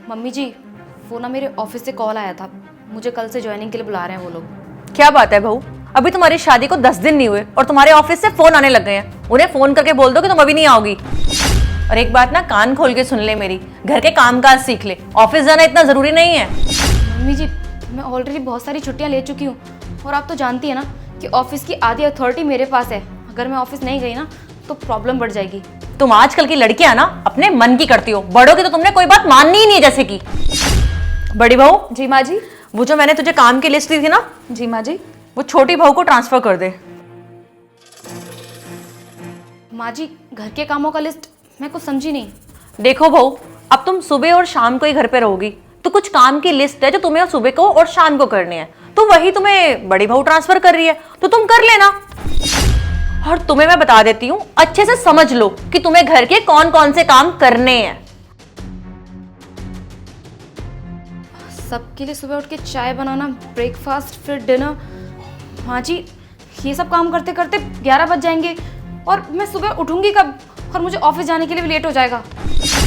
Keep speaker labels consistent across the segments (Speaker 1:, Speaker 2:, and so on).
Speaker 1: Mummy जी, वो ना मेरे ऑफिस से कॉल आया था, मुझे कल से ज्वाइनिंग के लिए बुला रहे हैं वो लोग।
Speaker 2: क्या बात है बहू, अभी तुम्हारी शादी को 10 दिन नहीं हुए और तुम्हारे ऑफिस से फोन आने लग गए हैं। उन्हें फोन करके बोल दो कि तुम अभी नहीं आओगी। और एक बात ना कान खोल के सुन ले मेरी, घर के कामकाज सीख ले, ऑफिस जाना इतना जरूरी नहीं है।
Speaker 1: मम्मी जी, मैं ऑलरेडी बहुत सारी छुट्टियां ले चुकी हूँ और आप तो जानती है ना कि ऑफिस की आधी अथॉरिटी मेरे पास है। अगर मैं ऑफिस नहीं गई ना तो प्रॉब्लम बढ़ जाएगी।
Speaker 2: तुम आजकल की लड़कियां ना अपने मन की करती हो, बड़ों की तो तुमने कोई बात माननी ही नहीं है। जैसे कि बड़ी बहू।
Speaker 3: जी माँ जी।
Speaker 2: वो जो मैंने तुझे काम की लिस्ट दी थी ना,
Speaker 3: जी माँ जी।
Speaker 2: वो छोटी बहू को ट्रांसफर कर दे।
Speaker 1: माँ जी, घर के कामों का लिस्ट मैं कुछ समझी नहीं।
Speaker 2: देखो बहू, अब तुम सुबह और शाम को ही घर पे रहोगी, तो कुछ काम की लिस्ट है जो तुम्हें सुबह को और शाम को करने हैं, तो वही तुम्हें बड़ी बहू ट्रांसफर कर रही है, तो तुम कर लेना। और तुम्हें मैं बता देती हूँ, अच्छे से समझ लो कि तुम्हें घर के कौन कौन से काम करने हैं।
Speaker 1: सबके लिए सुबह उठ के चाय बनाना, ब्रेकफास्ट, फिर डिनर। हाँ जी, ये सब काम करते करते 11 बज जाएंगे और मैं सुबह उठूंगी कब, और मुझे ऑफिस जाने के लिए भी लेट हो जाएगा।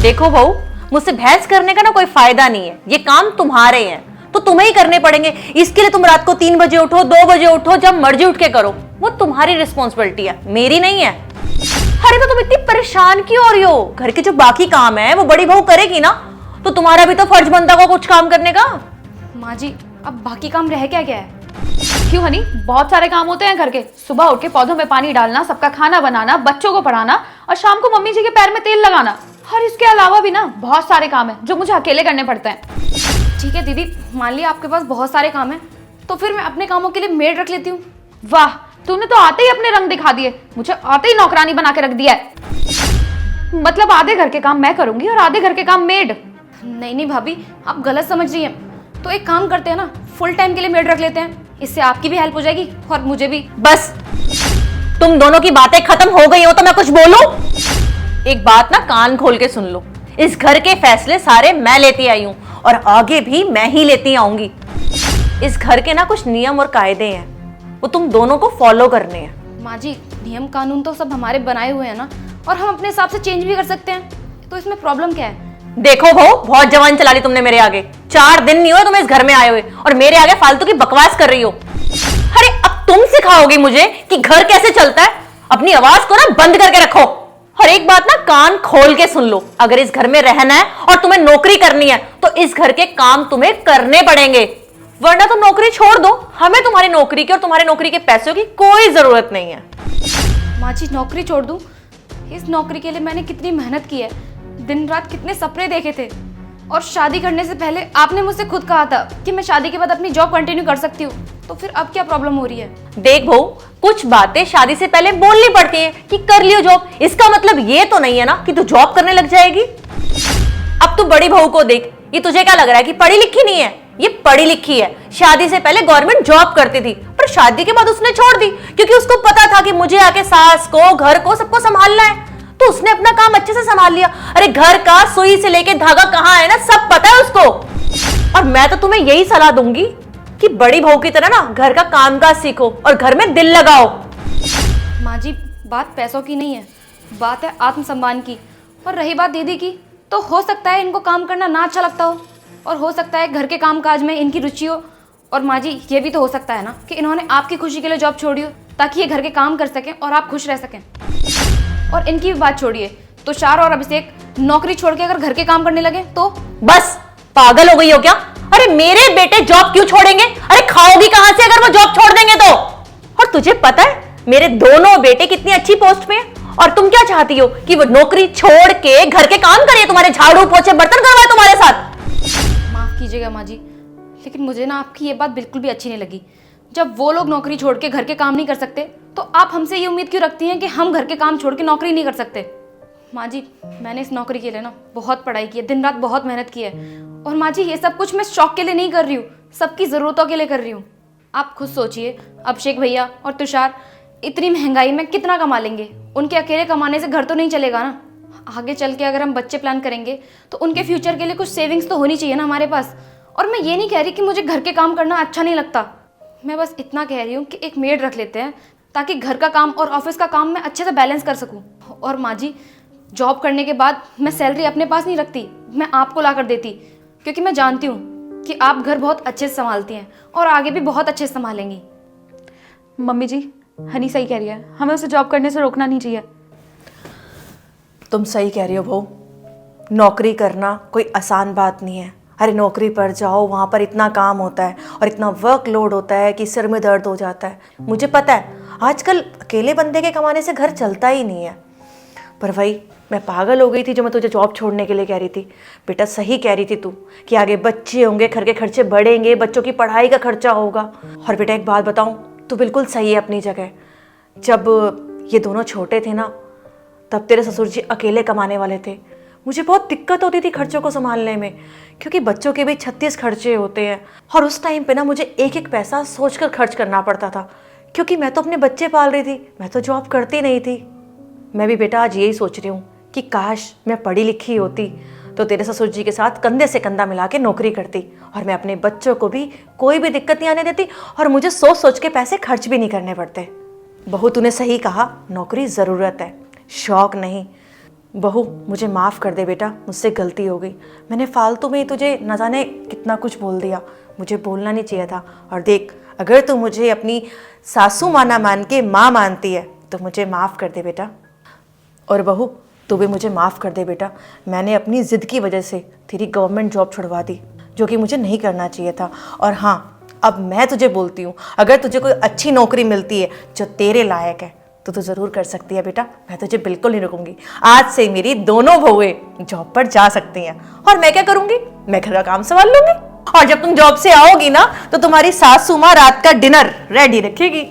Speaker 2: देखो बहू, मुझसे बहस करने का ना कोई फायदा नहीं है। ये काम तुम्हारे हैं तो तुम्हें ही करने पड़ेंगे। इसके लिए तुम रात को 3 बजे उठो, 2 बजे उठो, जब मर्जी उठ के करो, वो तुम्हारी रिस्पॉन्सिबिलिटी है, मेरी नहीं है। अरे तो तुम इतनी परेशान क्यों हो रही हो? घर के जो बाकी काम है वो बड़ी बहू करेगी ना, तो तुम्हारा भी तो फर्ज बनता होगा कुछ काम करने का।
Speaker 1: माँ जी, अब बाकी काम रह क्या गया है?
Speaker 3: क्यों हनी, बहुत सारे काम होते हैं घर के। सुबह उठ के पौधों में पानी डालना, सबका खाना बनाना, बच्चों को पढ़ाना और शाम को मम्मी जी के पैर में तेल लगाना। और इसके अलावा भी ना बहुत सारे काम हैं जो मुझे अकेले करने पड़ते हैं।
Speaker 1: ठीक है दीदी, मान लिया आपके पास बहुत सारे काम हैं, तो फिर मैं अपने कामों के लिए मेड रख लेती हूँ।
Speaker 3: वाह, तूने तो आते ही अपने रंग दिखा दिए, मुझे आते ही नौकरानी बना के रख दिया है। मतलब आधे घर के काम मैं करूंगी और आधे घर के काम मेड।
Speaker 1: नहीं नहीं भाभी, आप गलत समझ रही हैं। तो एक काम करते हैं ना, फुल टाइम के लिए मेड रख लेते हैं, इससे आपकी भी हेल्प हो जाएगी और मुझे भी।
Speaker 2: बस, तुम दोनों की बातें खत्म हो गई हो तो मैं कुछ बोलूं? एक बात ना कान खोल के सुन लो, इस घर के फैसले सारे मैं लेती आई हूं और आगे भी मैं ही लेती आऊंगी। इस घर के ना कुछ नियम और कायदे हैं, वो तुम दोनों को फॉलो करने हैं।
Speaker 1: माँ जी, नियम कानून तो सब हमारे बनाए हुए हैं ना, और हम अपने हिसाब से चेंज भी कर सकते हैं, तो इसमें प्रॉब्लम क्या है?
Speaker 2: देखो बहू, बहुत जवान चला ली तुमने मेरे आगे। 4 दिन नहीं हुए तुम्हें इस घर में आए हुए और मेरे आगे फालतू की बकवास कर रही हो। अरे अब तुम सिखाओगी मुझे कि घर कैसे चलता है? अपनी आवाज को ना बंद करके रखो। और एक बात ना कान खोल के सुन लो, अगर इस घर में रहना है और तुम्हें नौकरी करनी है तो इस घर के काम तुम्हें करने पड़ेंगे, वरना तुम नौकरी छोड़ दो। हमें तुम्हारी नौकरी की और तुम्हारे नौकरी के पैसों की कोई जरूरत नहीं है।
Speaker 1: माँ जी, नौकरी छोड़ दूँ? इस नौकरी के लिए मैंने कितनी मेहनत की है, दिन रात कितने सपने देखे थे, और शादी करने से पहले आपने मुझसे खुद कहा था कि मैं शादी के बाद अपनी जॉब कंटिन्यू कर सकती हूँ, तो फिर अब क्या प्रॉब्लम हो रही है?
Speaker 2: देख बहू, कुछ बातें शादी से पहले बोलनी पड़ती हैं कि कर लियो जॉब। इसका मतलब ये तो नहीं है ना कि तू जॉब करने लग जाएगी। अब तू बड़ी बहू को देख, ये तुझे क्या लग रहा है कि पढ़ी लिखी नहीं है? ये पढ़ी लिखी है। शादी से पहले गवर्नमेंट जॉब करती थी, पर शादी के बाद उसने छोड़ दी क्योंकि उसको पता था कि मुझे आके सास को, घर को, सबको संभालना है, तो उसने अपना काम अच्छे से संभाल लिया। अरे घर का सुई से लेके धागा कहाँ है ना, सब पता है उसको। और मैं तो तुम्हें यही सलाह दूंगी कि बड़ी बहू की तरह ना घर का कामकाज सीखो और घर में दिल लगाओ।
Speaker 1: माँ जी, बात पैसों की नहीं है, बात है आत्मसम्मान की। और रही बात दीदी की, तो हो सकता है इनको काम करना ना अच्छा लगता हो, और हो सकता है घर के कामकाज में इनकी रुचि हो। और माँ जी, ये भी तो हो सकता है ना कि इन्होंने आपकी खुशी के लिए जॉब छोड़ी हो ताकि ये घर के काम कर सकें और आप खुश रह सकें। और इनकी भी बात छोड़िए, तुषार और अभिषेक नौकरी छोड़ के अगर घर के काम करने लगे तो?
Speaker 2: बस पागल हो गई हो क्या? अरे मेरे बेटे जॉब क्यों छोड़ेंगे? अरे खाओगी कहां से अगर वो जॉब छोड़ देंगे तो? और तुझे पता है मेरे दोनों बेटे कितनी अच्छी पोस्ट पे हैं, और तुम क्या चाहती हो कि वो नौकरी छोड़ के घर के काम करे, तुम्हारे झाड़ू पोछे बर्तन करवाए तुम्हारे साथ?
Speaker 1: माफ कीजिएगा माँ जी, लेकिन मुझे ना आपकी ये बात बिल्कुल भी अच्छी नहीं लगी। जब वो लोग नौकरी छोड़ के घर के काम नहीं कर सकते, तो आप हमसे ये उम्मीद क्यों रखती हैं कि हम घर के काम छोड़ के नौकरी नहीं कर सकते? माँ जी, मैंने इस नौकरी के लिए ना बहुत पढ़ाई की है, दिन रात बहुत मेहनत की है। और माँ जी, ये सब कुछ मैं शौक के लिए नहीं कर रही हूँ, सबकी ज़रूरतों के लिए कर रही हूँ। आप खुद सोचिए, अभिषेक भैया और तुषार इतनी महंगाई में कितना कमा लेंगे? उनके अकेले कमाने से घर तो नहीं चलेगा ना। आगे चल के अगर हम बच्चे प्लान करेंगे तो उनके फ्यूचर के लिए कुछ सेविंग्स तो होनी चाहिए ना हमारे पास। और मैं ये नहीं कह रही कि मुझे घर के काम करना अच्छा नहीं लगता, मैं बस इतना कह रही हूँ कि एक मेड रख लेते हैं ताकि घर का काम और ऑफिस का काम मैं अच्छे से बैलेंस कर सकूँ। और माँ जी, जॉब करने के बाद मैं सैलरी अपने पास नहीं रखती, मैं आपको ला कर देती। क्योंकि मैं जानती हूँ कि आप घर बहुत अच्छे से संभालती हैं और आगे भी बहुत अच्छे से संभालेंगी।
Speaker 3: मम्मी जी, हनी सही कह रही है, हमें उसे जॉब करने से रोकना नहीं चाहिए।
Speaker 2: तुम सही कह रही हो बहू, नौकरी करना कोई आसान बात नहीं है। अरे नौकरी पर जाओ, वहाँ पर इतना काम होता है और इतना वर्कलोड होता है कि सिर में दर्द हो जाता है। मुझे पता है आजकल अकेले बंदे के कमाने से घर चलता ही नहीं है। पर भाई मैं पागल हो गई थी जो मैं तुझे जॉब छोड़ने के लिए कह रही थी। बेटा सही कह रही थी तू कि आगे बच्चे होंगे, घर के खर्चे बढ़ेंगे, बच्चों की पढ़ाई का खर्चा होगा। और बेटा एक बात बताऊँ, तू बिल्कुल सही है अपनी जगह। जब ये दोनों छोटे थे ना, तब तेरे ससुर जी अकेले कमाने वाले थे। मुझे बहुत दिक्कत होती थी खर्चों को संभालने में, क्योंकि बच्चों के भी 36 खर्चे होते हैं। और उस टाइम पे ना मुझे एक एक पैसा सोचकर खर्च करना पड़ता था, क्योंकि मैं तो अपने बच्चे पाल रही थी, मैं तो जॉब करती नहीं थी। मैं भी बेटा आज यही सोच रही हूँ कि काश मैं पढ़ी लिखी होती तो तेरे ससुर जी के साथ कंधे से कंधा मिला के नौकरी करती, और मैं अपने बच्चों को भी कोई भी दिक्कत नहीं आने देती, और मुझे सोच सोच के पैसे खर्च भी नहीं करने पड़ते। बहू तूने सही कहा, नौकरी ज़रूरत है, शौक नहीं। बहू मुझे माफ़ कर दे बेटा, मुझसे गलती हो गई। मैंने फालतू में ही तुझे न जाने कितना कुछ बोल दिया, मुझे बोलना नहीं चाहिए था। और देख, अगर तू मुझे अपनी सासू माँ ना मान के माँ मानती है तो मुझे माफ़ कर दे बेटा। और बहू तू भी मुझे माफ़ कर दे बेटा, मैंने अपनी ज़िद की वजह से तेरी गवर्नमेंट जॉब छुड़वा दी, जो कि मुझे नहीं करना चाहिए था। और हाँ, अब मैं तुझे बोलती हूँ, अगर तुझे कोई अच्छी नौकरी मिलती है जो तेरे लायक है तो तू ज़रूर कर सकती है बेटा। मैं तुझे बिल्कुल नहीं रुकूंगी। आज से मेरी दोनों बहुएं जॉब पर जा सकती हैं। और मैं क्या करूँगी, मैं घर का काम संभाल लूँगी। और जब तुम जॉब से आओगी ना तो तुम्हारी सासू माँ रात का डिनर रेडी रखेगी।